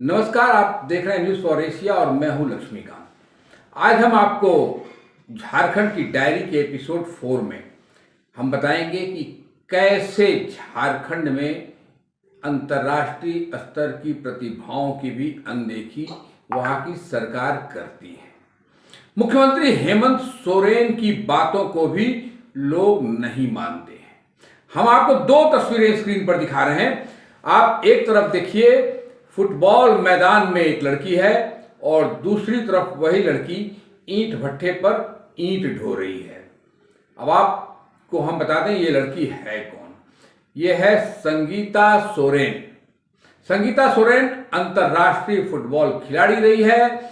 नमस्कार, आप देख रहे हैं न्यूज़ फॉर एशिया और मैं हूं लक्ष्मीकांत। आज हम आपको झारखंड की डायरी के एपिसोड 4 में हम बताएंगे कि कैसे झारखंड में अंतर्राष्ट्रीय स्तर की प्रतिभाओं की भी अनदेखी वहां की सरकार करती है। मुख्यमंत्री हेमंत सोरेन की बातों को भी लोग नहीं मानते हैं। हम आपको दो तस्वीरें स्क्रीन पर दिखा रहे हैं। आप एक तरफ देखिए, फुटबॉल मैदान में एक लड़की है और दूसरी तरफ वही लड़की ईंट भट्ठे पर ईंट ढो रही है। अब आपको हम बता दें ये लड़की है कौन। ये है संगीता सोरेन। संगीता सोरेन अंतर्राष्ट्रीय फुटबॉल खिलाड़ी रही है।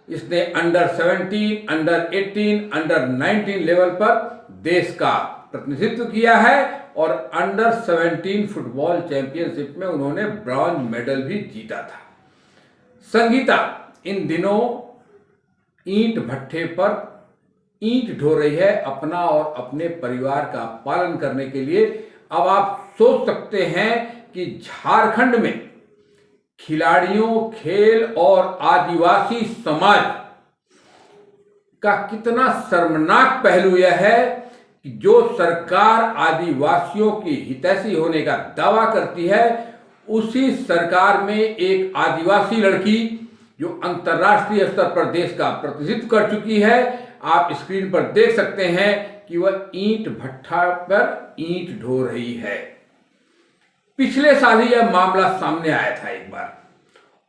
इसने अंडर 17, अंडर 18, अंडर 19 लेवल पर देश का प्रतिनिधित्व किया है और अंडर 17 फुटबॉल चैंपियनशिप में उन्होंने ब्रॉन्ज मेडल भी जीता था। संगीता इन दिनों ईंट भट्ठे पर ईंट ढो रही है अपना और अपने परिवार का पालन करने के लिए। अब आप सोच सकते हैं कि झारखंड में खिलाड़ियों, खेल और आदिवासी समाज का कितना शर्मनाक पहलू यह है कि जो सरकार आदिवासियों की हितैषी होने का दावा करती है, उसी सरकार में एक आदिवासी लड़की जो अंतर्राष्ट्रीय स्तर पर देश का प्रतिनिधित्व कर चुकी है, आप स्क्रीन पर देख सकते हैं कि वह ईंट भट्ठा पर ईंट ढो रही है। पिछले साल ही यह मामला सामने आया था एक बार,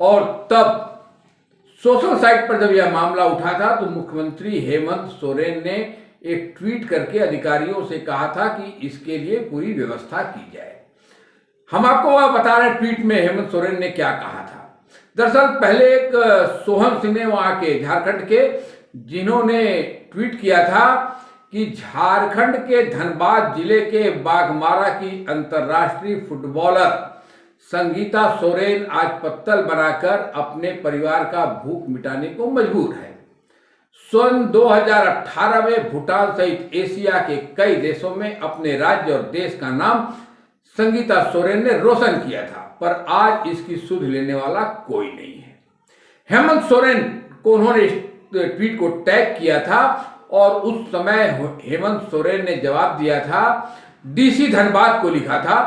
और तब सोशल साइट पर जब यह मामला उठा था तो मुख्यमंत्री हेमंत सोरेन ने एक ट्वीट करके अधिकारियों से कहा था कि इसके लिए पूरी व्यवस्था की जाए। हम आपको बता रहे ट्वीट में हेमंत सोरेन ने क्या कहा था। दरअसल पहले एक सोहन सिंह ने वहां के झारखंड के, जिन्होंने ट्वीट किया था कि झारखंड के धनबाद जिले के बाघमारा की अंतर्राष्ट्रीय फुटबॉलर संगीता सोरेन आज पत्तल बनाकर अपने परिवार का भूख मिटाने को मजबूर है। सन 2018 में भूटान सहित एशिया के कई देशों में अपने राज्य और देश का नाम संगीता सोरेन ने रोशन किया था, पर आज इसकी सुध लेने वाला कोई नहीं है। हेमंत सोरेन को उन्होंने ट्वीट को टैग किया था और उस समय हेमंत सोरेन ने जवाब दिया था, डीसी धनबाद को लिखा था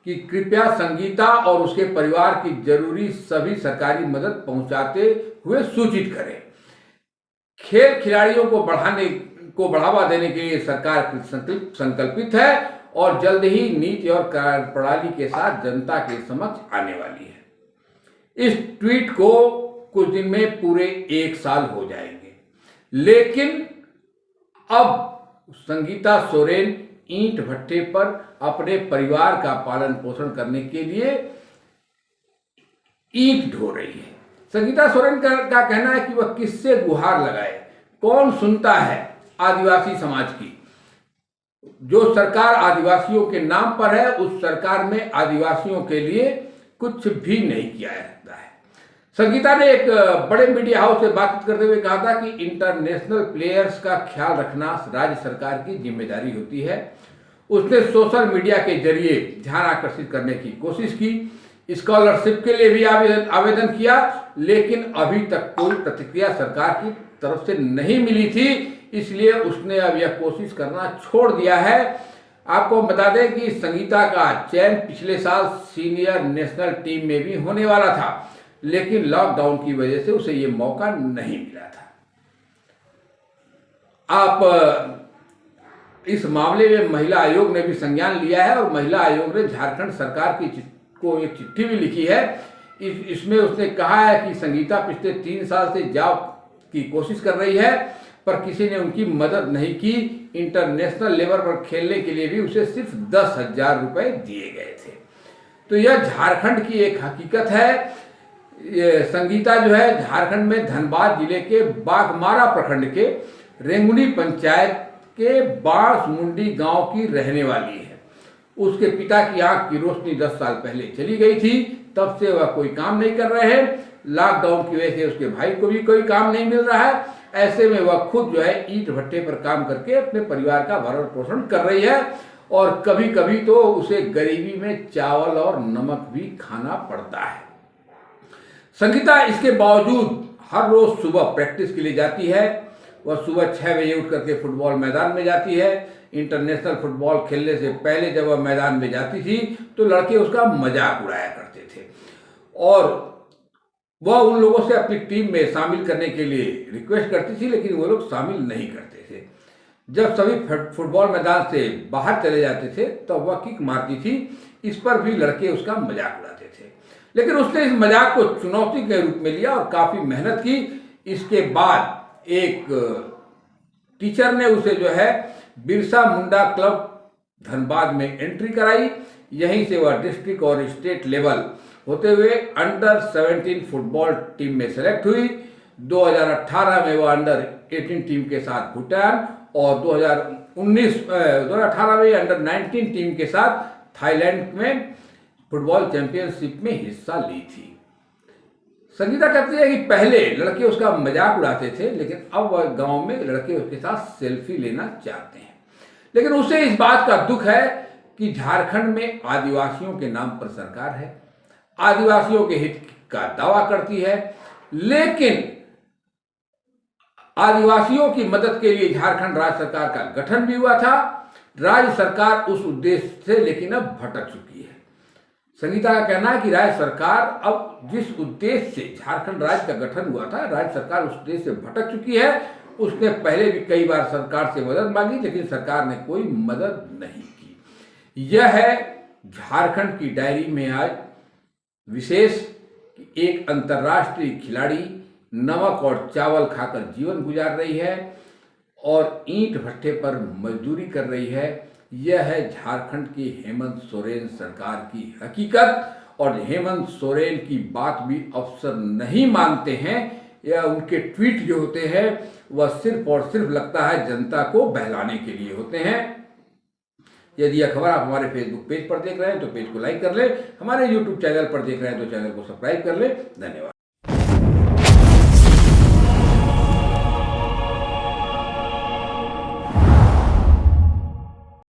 कि कृपया संगीता और उसके परिवार की जरूरी सभी सरकारी मदद पहुंचाते हुए सूचित करें। खेल खिलाड़ियों को बढ़ावा देने के लिए सरकार संकल्पित है और जल्द ही नीति और कार्यप्रणाली के साथ जनता के समक्ष आने वाली है। इस ट्वीट को कुछ दिन में पूरे 1 साल हो जाएंगे, लेकिन अब संगीता सोरेन ईंट भट्ठे पर अपने परिवार का पालन पोषण करने के लिए ईंट ढो रही है। संगीता सोरेन का कहना है कि वह किससे गुहार लगाए, कौन सुनता है आदिवासी समाज की। जो सरकार आदिवासियों के नाम पर है, उस सरकार में आदिवासियों के लिए कुछ भी नहीं किया जाता है। संगीता ने एक बड़े मीडिया हाउस से बातचीत करते हुए कहा था कि इंटरनेशनल प्लेयर्स का ख्याल रखना राज्य सरकार की जिम्मेदारी होती है। उसने सोशल मीडिया के जरिए ध्यान आकर्षित करने की कोशिश की, स्कॉलरशिप के लिए भी आवेदन किया, लेकिन अभी तक कोई प्रतिक्रिया सरकार की तरफ से नहीं मिली थी, इसलिए उसने अब यह कोशिश करना छोड़ दिया है। आपको बता दें कि संगीता का चयन पिछले साल सीनियर नेशनल टीम में भी होने वाला था, लेकिन लॉकडाउन की वजह से उसे यह मौका नहीं मिला था। आप इस मामले में महिला आयोग ने भी संज्ञान लिया है और महिला आयोग ने झारखंड सरकार को एक चिट्ठी भी लिखी है। इसमें उसने कहा है कि संगीता पिछले 3 साल से जॉब की कोशिश कर रही है, पर किसी ने उनकी मदद नहीं की। इंटरनेशनल लेवल पर खेलने के लिए भी उसे सिर्फ 10,000 रुपए दिए गए थे। तो यह झारखंड की एक हकीकत है। संगीता जो है झारखंड में धनबाद जिले के बाघमारा प्रखंड के रेंगुनी पंचायत के बांसमुंडी गांव की रहने वाली है। उसके पिता की आंख की रोशनी 10 साल पहले चली गई थी, तब से वह कोई काम नहीं कर रहे हैं। लॉकडाउन की वजह से उसके भाई को भी कोई काम नहीं मिल रहा है। ऐसे में वह खुद जो है ईंट भट्ठे पर काम करके अपने परिवार का भरण पोषण कर रही है और कभी कभी तो उसे गरीबी में चावल और नमक भी खाना पड़ता है। संगीता इसके बावजूद हर रोज सुबह प्रैक्टिस के लिए जाती है। वह सुबह 6 बजे उठ करके फुटबॉल मैदान में जाती है। इंटरनेशनल फुटबॉल खेलने से पहले जब वह मैदान में जाती थी तो लड़के उसका मजाक उड़ाया करते थे और वह उन लोगों से अपनी टीम में शामिल करने के लिए रिक्वेस्ट करती थी, लेकिन वो लोग शामिल नहीं करते थे। जब सभी फुटबॉल मैदान से बाहर चले जाते थे तब तो वह किक मारती थी। इस पर भी लड़के उसका मजाक उड़ाते थे, लेकिन उसने इस मजाक को चुनौती के रूप में लिया और काफ़ी मेहनत की। इसके बाद एक टीचर ने उसे जो है बिरसा मुंडा क्लब धनबाद में एंट्री कराई। यहीं से वह डिस्ट्रिक्ट और स्टेट लेवल होते हुए अंडर 17 फुटबॉल टीम में सेलेक्ट हुई। 2018 में वह अंडर 18 टीम के साथ भूटान और 2018 में अंडर 19 टीम के साथ थाईलैंड में फुटबॉल चैंपियनशिप में हिस्सा ली थी। संगीता कहती है कि पहले लड़के उसका मजाक उड़ाते थे, लेकिन अब वह गांव में लड़के उसके साथ सेल्फी लेना चाहते हैं। लेकिन उसे इस बात का दुख है कि झारखंड में आदिवासियों के नाम पर सरकार है, आदिवासियों के हित का दावा करती है, लेकिन आदिवासियों की मदद के लिए झारखंड राज्य सरकार का गठन भी हुआ था। राज्य सरकार उस उद्देश्य से लेकिन अब भटक चुकी है। संगीता का कहना है कि राज्य सरकार अब जिस उद्देश्य से झारखंड राज्य का गठन हुआ था, राज्य सरकार उस उद्देश्य से भटक चुकी है। उसने पहले भी कई बार सरकार से मदद मांगी, लेकिन सरकार ने कोई मदद नहीं की। यह है झारखंड की डायरी में आज विशेष कि एक अंतर्राष्ट्रीय खिलाड़ी नमक और चावल खाकर जीवन गुजार रही है और ईंट भट्टे पर मजदूरी कर रही है। यह है झारखंड की हेमंत सोरेन सरकार की हकीकत और हेमंत सोरेन की बात भी अफसर नहीं मानते हैं। या उनके ट्वीट जो होते हैं वह सिर्फ और सिर्फ लगता है जनता को बहलाने के लिए होते हैं। यदि यह खबर आप हमारे फेसबुक पेज पर देख रहे हैं तो पेज को लाइक कर ले, हमारे यूट्यूब चैनल पर देख रहे हैं तो चैनल को सब्सक्राइब कर ले। धन्यवाद।